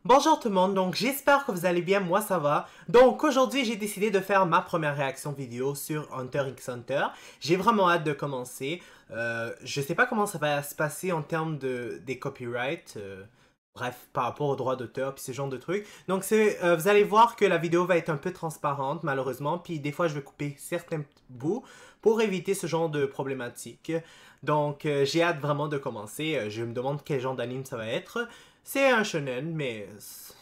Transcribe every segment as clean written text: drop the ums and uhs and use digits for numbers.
Bonjour tout le monde, donc j'espère que vous allez bien, moi ça va. Donc aujourd'hui j'ai décidé de faire ma première réaction vidéo sur Hunter x Hunter. J'ai vraiment hâte de commencer. Je sais pas comment ça va se passer en termes des copyrights. Bref, par rapport aux droits d'auteur puis ce genre de trucs. Donc vous allez voir que la vidéo va être un peu transparente malheureusement. Puis des fois je vais couper certains bouts pour éviter ce genre de problématique. Donc j'ai hâte vraiment de commencer. Je me demande quel genre d'anime ça va être. C'est un shonen, mais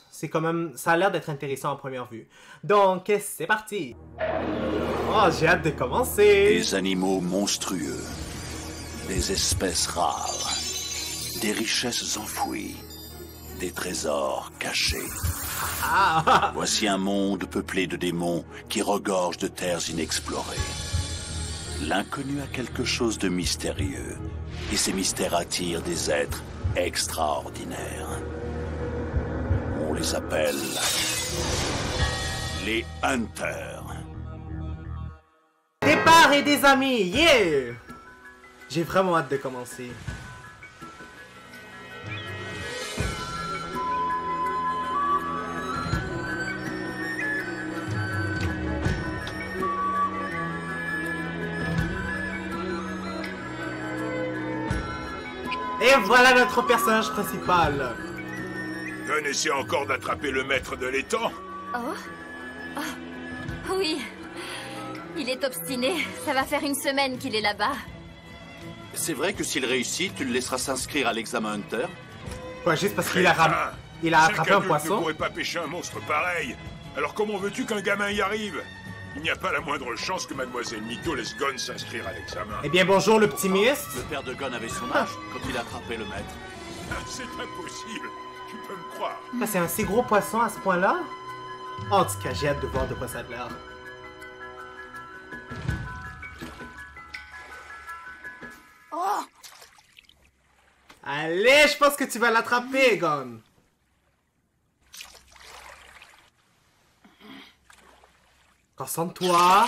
c'est quand même, ça a l'air d'être intéressant en première vue. Donc, c'est parti! Oh, j'ai hâte de commencer! Des animaux monstrueux, des espèces rares, des richesses enfouies, des trésors cachés. Ah! Voici un monde peuplé de démons qui regorge de terres inexplorées. L'inconnu a quelque chose de mystérieux, et ces mystères attirent des êtres extraordinaires. On les appelle les Hunters. Départ et des amis, yeah! J'ai vraiment hâte de commencer. Et voilà notre personnage principal. On essaie encore d'attraper le maître de l'étang. Oh. Oui. Il est obstiné. Ça va faire une semaine qu'il est là-bas. C'est vrai que s'il réussit, tu le laisseras s'inscrire à l'examen Hunter? Ouais, juste parce qu'il a attrapé un poisson. Ne pourrait pas pêcher un monstre pareil. Alors comment veux-tu qu'un gamin y arrive? Il n'y a pas la moindre chance que Mademoiselle Mito laisse Gon s'inscrire à l'examen. Eh bien bonjour le petit Mist. Le père de Gon avait son âge quand il a attrapé le maître. C'est impossible. Tu peux me croire. Ah, c'est un si gros poisson à ce point-là? En tout cas, j'ai hâte de voir de quoi ça a l'air. Oh! Allez, je pense que tu vas l'attraper, Gon. Concentre-toi.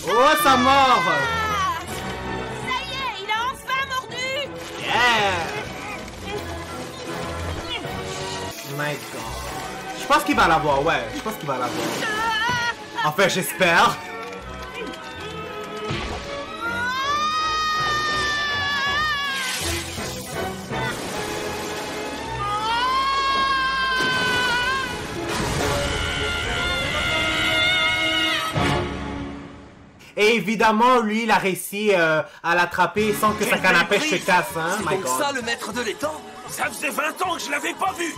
Oh, ça mord! Ça y est, il a enfin mordu! Yeah! My God. Je pense qu'il va l'avoir, ouais. Je pense qu'il va l'avoir. Enfin, j'espère. Et évidemment, lui, il a réussi à l'attraper sans que sa canne à pêche se casse, hein. C'est My donc God. ça le maître de l'étang? Ça faisait 20 ans que je l'avais pas vu.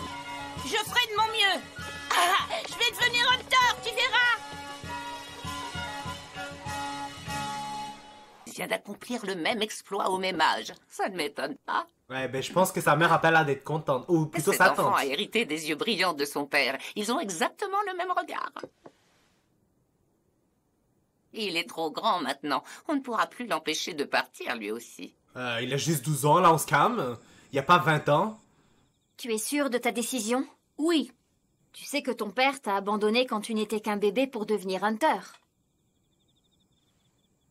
Je ferai de mon mieux. Je vais devenir Hunter, tu verras. Il vient d'accomplir le même exploit au même âge. Ça ne m'étonne pas. Ouais, ben je pense que sa mère a pas l'air d'être contente. Ou plutôt Cet sa enfant tante. a hérité des yeux brillants de son père. Ils ont exactement le même regard. Il est trop grand maintenant. On ne pourra plus l'empêcher de partir, lui aussi. Il a juste 12 ans, là, on se calme. Il y a pas 20 ans. Tu es sûr de ta décision? Oui. Tu sais que ton père t'a abandonné quand tu n'étais qu'un bébé pour devenir Hunter.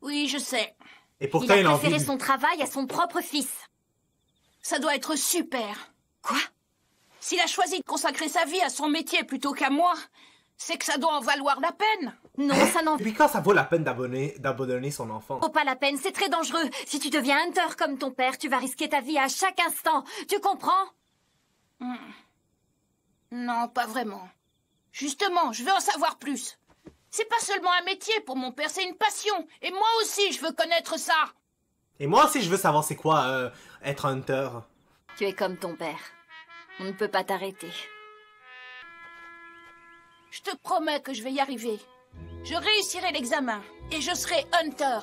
Oui, je sais. Et pourtant, il a a préféré envie... son travail à son propre fils. Ça doit être super. Quoi? S'il a choisi de consacrer sa vie à son métier plutôt qu'à moi, c'est que ça doit en valoir la peine. Non, ça n'en Depuis quand ça vaut la peine d'abandonner son enfant? vaut pas la peine, c'est très dangereux. Si tu deviens Hunter comme ton père, tu vas risquer ta vie à chaque instant. Tu comprends? Non, pas vraiment. Justement, je veux en savoir plus. C'est pas seulement un métier pour mon père, c'est une passion. Et moi aussi, je veux connaître ça. Et moi aussi, je veux savoir c'est quoi être Hunter. Tu es comme ton père. On ne peut pas t'arrêter. Je te promets que je vais y arriver. Je réussirai l'examen et je serai Hunter.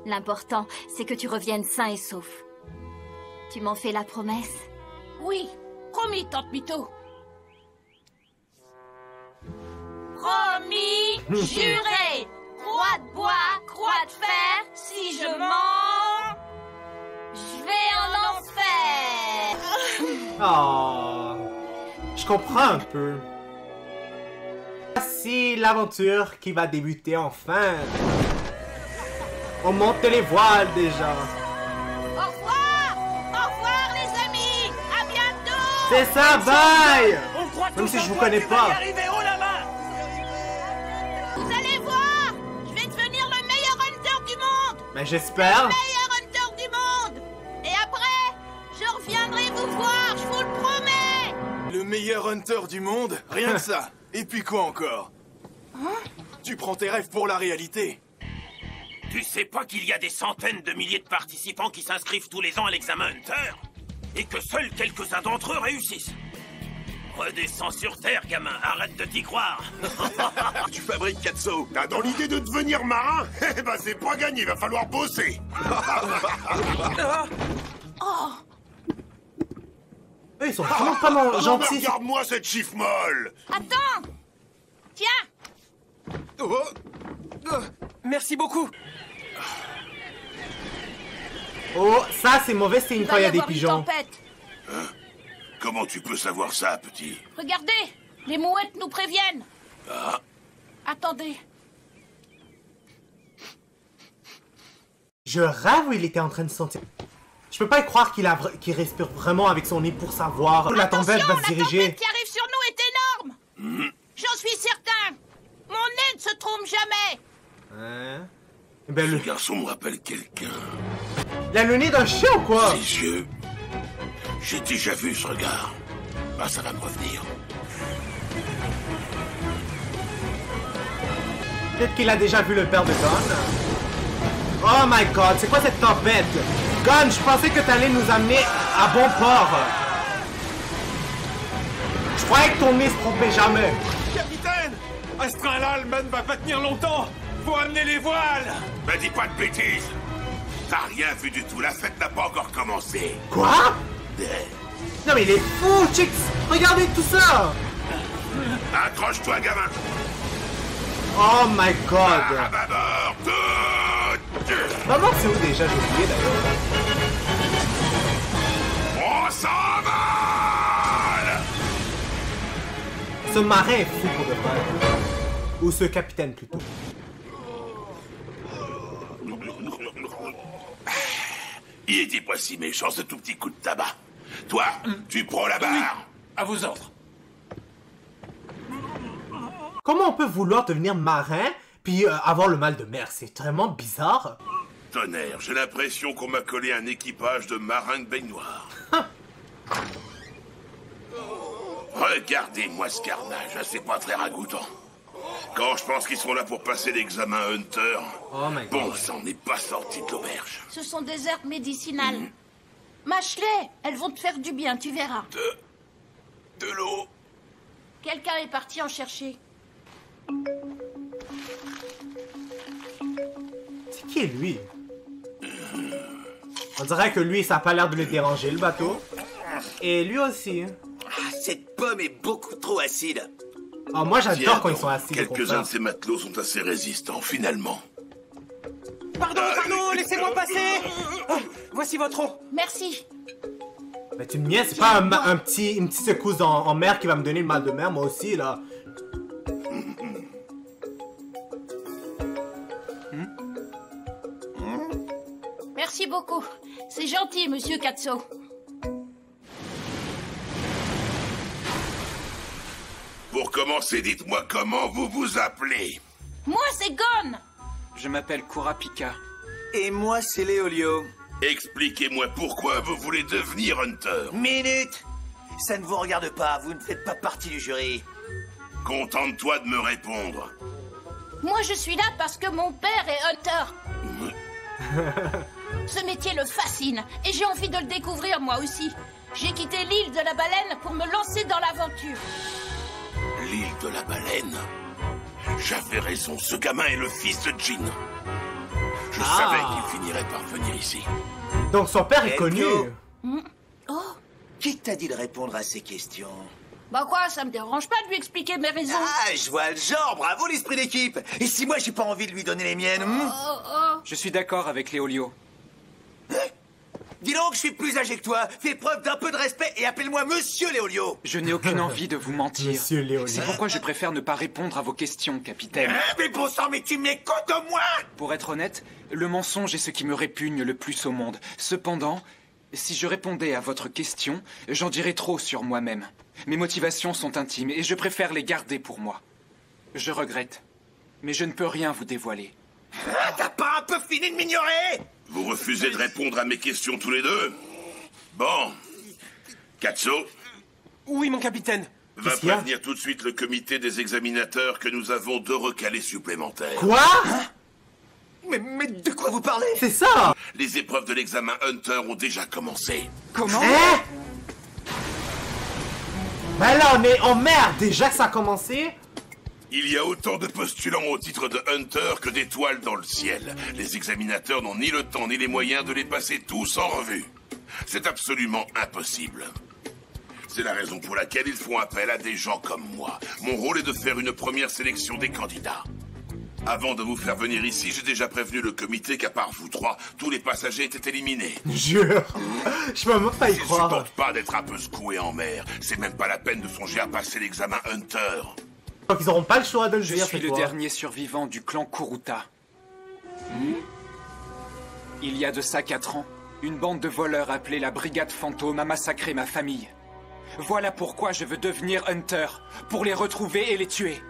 L'important, c'est que tu reviennes sain et sauf. Tu m'en fais la promesse? Oui, promis, Tante Mito. Promis, juré. Croix de bois, croix de fer. Si je mens, je vais en enfer. Oh, je comprends un peu. Voici l'aventure qui va débuter enfin. On monte les voiles déjà. Au revoir les amis. À bientôt. C'est ça, bye! Même si je vous connais pas. Vous allez voir, je vais devenir le meilleur hunter du monde. Mais j'espère. Le meilleur hunter du monde. Et après, je reviendrai vous voir, je vous le promets. Le meilleur hunter du monde? Rien que ça. Et puis quoi encore? Tu prends tes rêves pour la réalité. Tu sais pas qu'il y a des centaines de milliers de participants qui s'inscrivent tous les ans à l'examen Hunter? Et que seuls quelques-uns d'entre eux réussissent? Redescends sur Terre, gamin, arrête de t'y croire. Tu fabriques Katso. T'as dans l'idée de devenir marin? Eh ben c'est pas gagné, va falloir bosser. Eux, ils sont vraiment pas gentils. Regarde-moi cette chiffre molle. Attends. Tiens. Merci beaucoup. Oh, ça c'est mauvais signe quand il y a des pigeons. Comment tu peux savoir ça, petit? Regardez, les mouettes nous préviennent. Ah. Attendez. Je rêve où il était en train de sentir. Je peux pas y croire qu'il respire vraiment avec son nez pour savoir où la tempête va se diriger. La tempête qui arrive sur nous est énorme. J'en suis certain. Mon nez ne se trompe jamais. Hein? Ben, Ce garçon me rappelle quelqu'un. Il a le nez d'un chien ou quoi? Ses yeux. J'ai déjà vu ce regard. Ah, ça va me revenir. Peut-être qu'il a déjà vu le père de Gon. Oh my god, c'est quoi cette tempête? Gon, je pensais que t'allais nous amener à bon port. Je croyais que ton nez se trompait jamais. Capitaine! À ce train-là, le man va pas tenir longtemps. Faut amener les voiles. Mais dis pas de bêtises. T'as rien vu du tout, la fête n'a pas encore commencé. Quoi? Non mais il est fou, chicks. Regardez tout ça. Accroche-toi, gamin. Oh my god. À bâbord, tout. Maman, c'est où déjà? J'ai oublié d'ailleurs. On s'envole. Ce marin est fou pour de vrai. Ou ce capitaine plutôt. Il était pas si méchant ce tout petit coup de tabac. Toi, tu prends la barre. À vos ordres. Comment on peut vouloir devenir marin puis avoir le mal de mer? C'est vraiment bizarre. Tonnerre, j'ai l'impression qu'on m'a collé un équipage de marins de baignoire. Regardez-moi ce carnage, c'est pas très ragoûtant. Quand je pense qu'ils sont là pour passer l'examen Hunter, Oh my god. bon, ça en est pas sorti de l'auberge. Ce sont des herbes médicinales. Mâche-les, elles vont te faire du bien, tu verras. De l'eau. Quelqu'un est parti en chercher. C'est qui lui? On dirait que lui, ça a pas l'air de le déranger, le bateau. Et lui aussi. Cette pomme est beaucoup trop acide. Oh, moi j'adore Tiens quand ils donc, sont assis. quelques-uns de ces matelots sont assez résistants, finalement. Pardon, laissez-moi passer. Voici votre eau. Merci. Mais tu me niaises, c'est pas une petite secousse en mer qui va me donner le mal de mer, moi aussi, là. Merci beaucoup. C'est gentil, monsieur Katso. Pour commencer, dites-moi comment vous vous appelez. Moi, c'est Gon. Je m'appelle Kurapika. Et moi, c'est Léolio. Expliquez-moi pourquoi vous voulez devenir Hunter. Minute! Ça ne vous regarde pas, vous ne faites pas partie du jury. Contente-toi de me répondre. Moi, je suis là parce que mon père est Hunter. Ce métier le fascine et j'ai envie de le découvrir moi aussi. J'ai quitté l'île de la baleine pour me lancer dans l'aventure. L'île de la baleine. J'avais raison, ce gamin est le fils de Jin. Je savais qu'il finirait par venir ici. Donc son père est connu. Oh, Qui t'a dit de répondre à ces questions? bah quoi, ça me dérange pas de lui expliquer mes raisons. Ah, je vois le genre, bravo l'esprit d'équipe. Et si moi j'ai pas envie de lui donner les miennes, Je suis d'accord avec Léolio. Dis donc, je suis plus âgé que toi. Fais preuve d'un peu de respect et appelle-moi Monsieur Léolio. Je n'ai aucune envie de vous mentir. Monsieur Léolio. C'est pourquoi je préfère ne pas répondre à vos questions, capitaine. Mais bon sang, mais tu m'écoutes au moins. Pour être honnête, le mensonge est ce qui me répugne le plus au monde. Cependant, Si je répondais à votre question, j'en dirais trop sur moi-même. Mes motivations sont intimes et je préfère les garder pour moi. Je regrette, mais je ne peux rien vous dévoiler. Ah, t'as pas un peu fini de m'ignorer? Vous refusez de répondre à mes questions tous les deux? Bon. Katso, Oui, mon capitaine. va Qu'est-ce qu'il y a? prévenir tout de suite le comité des examinateurs que nous avons 2 recalés supplémentaires. Quoi? Mais de quoi vous parlez? C'est ça? Les épreuves de l'examen Hunter ont déjà commencé. Comment? Hein? Ben là, on est en merde. Déjà que ça a commencé. Il y a autant de postulants au titre de Hunter que d'étoiles dans le ciel. Les examinateurs n'ont ni le temps ni les moyens de les passer tous en revue. C'est absolument impossible. C'est la raison pour laquelle ils font appel à des gens comme moi. Mon rôle est de faire une première sélection des candidats. Avant de vous faire venir ici, j'ai déjà prévenu le comité qu'à part vous 3, tous les passagers étaient éliminés. Jure. Je peux même pas y Ils croire. supportent pas d'être un peu secoués en mer. C'est même pas la peine de songer à passer l'examen Hunter. Donc ils auront pas le choix de le Je dire suis cette le fois. dernier survivant du clan Kuruta. Il y a de ça 4 ans, une bande de voleurs appelée la Brigade Fantôme a massacré ma famille. Voilà pourquoi je veux devenir Hunter, pour les retrouver et les tuer.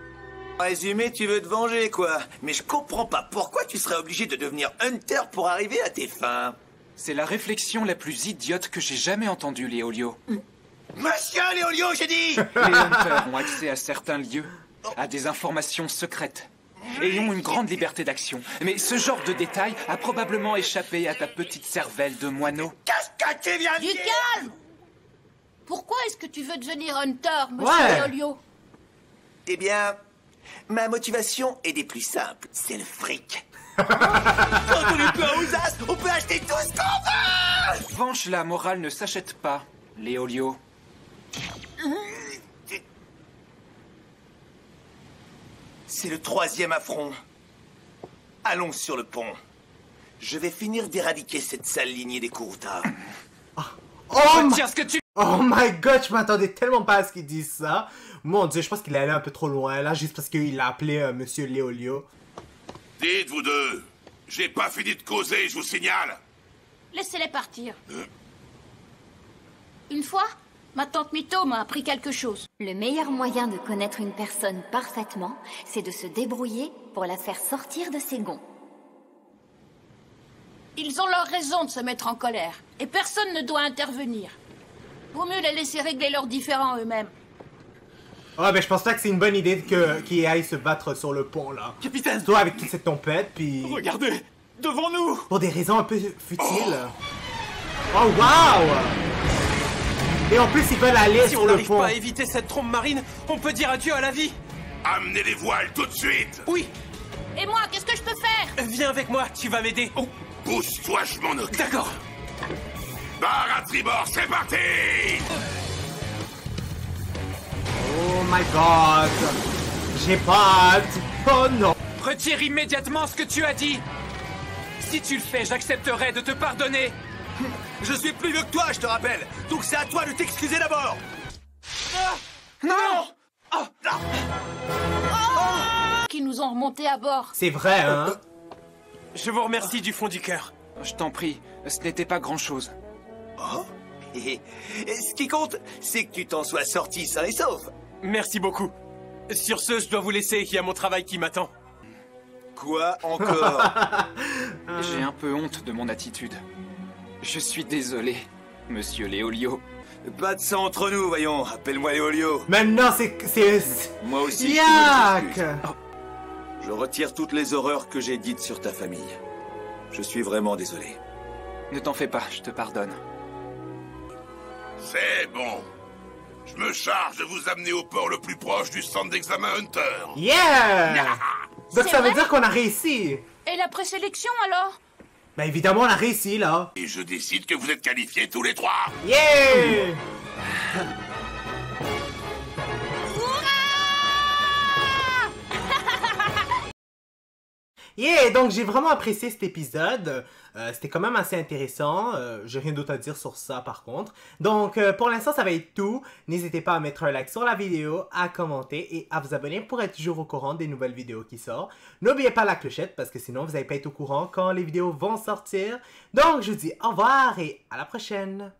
En résumé, tu veux te venger, quoi. Mais je comprends pas pourquoi tu serais obligé de devenir Hunter pour arriver à tes fins. C'est la réflexion la plus idiote que j'ai jamais entendue, Léolio. Monsieur Léolio, j'ai dit. Les Hunters ont accès à certains lieux, à des informations secrètes, et ont une grande liberté d'action. Mais ce genre de détail a probablement échappé à ta petite cervelle de moineau. Qu'est-ce que tu viens de Du dire? calme! Pourquoi est-ce que tu veux devenir Hunter, monsieur Ouais. Léolio? Eh bien, ma motivation est des plus simples. C'est le fric. Quand on est peu à Ouzas, on peut acheter tout ce qu'on veut. En revanche, la morale ne s'achète pas, Léolio. C'est le 3e affront. Allons sur le pont. Je vais finir d'éradiquer cette sale lignée des Kuruta. Retiens ce que tu... Oh my god, je m'attendais tellement pas à ce qu'il dise ça. Mon dieu, je pense qu'il est allé un peu trop loin là, juste parce qu'il a appelé Monsieur Léolio. Dites vous deux, j'ai pas fini de causer, je vous signale. Laissez-les partir. Une fois, ma tante Mito m'a appris quelque chose. Le meilleur moyen de connaître une personne parfaitement, c'est de se débrouiller pour la faire sortir de ses gonds. Ils ont leur raison de se mettre en colère, et personne ne doit intervenir. Vaut mieux les laisser régler leurs différends eux-mêmes. Ah ben je pense pas que c'est une bonne idée qu'il aille se battre sur le pont là. Capitaine, Toi avec toute cette tempête, puis... regardez, devant nous. Pour des raisons un peu futiles. Oh wow! Et en plus ils veulent aller Si sur on le n'arrive pont. pas à éviter cette trompe marine, on peut dire adieu à la vie. Amenez les voiles tout de suite. Oui, Et moi, qu'est-ce que je peux faire? viens avec moi, tu vas m'aider. Oh, Pousse-toi, je m'en occupe. d'accord. Barre à tribord, c'est parti. Oh my god! J'ai pas hâte. Oh non! Retire immédiatement ce que tu as dit. Si tu le fais, j'accepterai de te pardonner. Je suis plus vieux que toi, je te rappelle. Donc c'est à toi de t'excuser d'abord. Non! Qui nous ont remontés à bord. C'est vrai hein? Je vous remercie du fond du cœur. Je t'en prie, ce n'était pas grand-chose. Oh. Et ce qui compte, c'est que tu t'en sois sorti sain et sauf. Merci beaucoup. Sur ce, je dois vous laisser, il y a mon travail qui m'attend. Quoi encore? J'ai un peu honte de mon attitude. Je suis désolé, monsieur Léolio. Pas de sang entre nous, voyons. Appelle-moi Léolio. Maintenant c'est... Moi aussi, je Yak! m'excuse. Je retire toutes les horreurs que j'ai dites sur ta famille. Je suis vraiment désolé. Ne t'en fais pas, je te pardonne. C'est bon. Je me charge de vous amener au port le plus proche du centre d'examen Hunter. Yeah! Donc C'est ça veut vrai? dire qu'on a réussi. Et la présélection alors? Ben évidemment on a réussi là. Et je décide que vous êtes qualifiés tous les 3. Yeah! Yeah, donc j'ai vraiment apprécié cet épisode. C'était quand même assez intéressant. J'ai rien d'autre à dire sur ça par contre. Donc pour l'instant ça va être tout. N'hésitez pas à mettre un like sur la vidéo, à commenter et à vous abonner pour être toujours au courant des nouvelles vidéos qui sortent. N'oubliez pas la clochette parce que sinon vous n'allez pas être au courant quand les vidéos vont sortir. Donc je vous dis au revoir et à la prochaine.